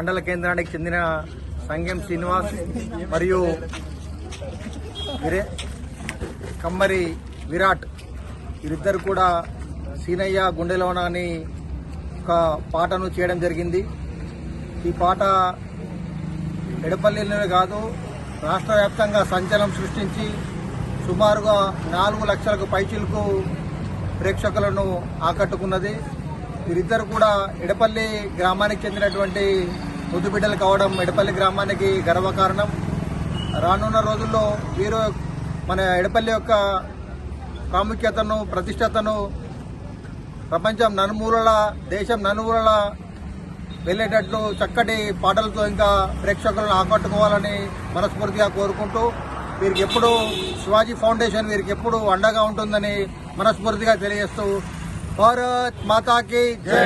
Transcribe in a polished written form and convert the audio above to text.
మండల కేంద్రానికి చెందిన సంగెం శ్రీనివాస్ మరియు కమ్మరి విరాట్ వీరిద్దరు కూడా సీనయ్య గుండెలోన అని ఒక పాటను చేయడం జరిగింది. ఈ పాట ఎడపల్లిలోనే కాదు రాష్ట్ర వ్యాప్తంగా సంచలనం సృష్టించి సుమారుగా 4 లక్షలకు పైచిలకు ప్రేక్షకులను ఆకట్టుకున్నది. వీరిద్దరు కూడా ఎడపల్లి గ్రామానికి చెందినటువంటి ముద్దుబిడ్డలు కావడం ఎడపల్లి గ్రామానికి గర్వకారణం. రానున్న రోజుల్లో వీరు మన ఎడపల్లి యొక్క ప్రాముఖ్యతను ప్రతిష్టతను ప్రపంచం నలుమూలల దేశం నలుమూలల వెళ్ళేటట్లు చక్కటి పాటలతో ఇంకా ప్రేక్షకులను ఆకట్టుకోవాలని మనస్ఫూర్తిగా కోరుకుంటూ వీరికి ఎప్పుడు శివాజీ ఫౌండేషన్ వీరికి ఎప్పుడు అండగా ఉంటుందని మనస్ఫూర్తిగా తెలియజేస్తూ భారత్ మాతాకి జై.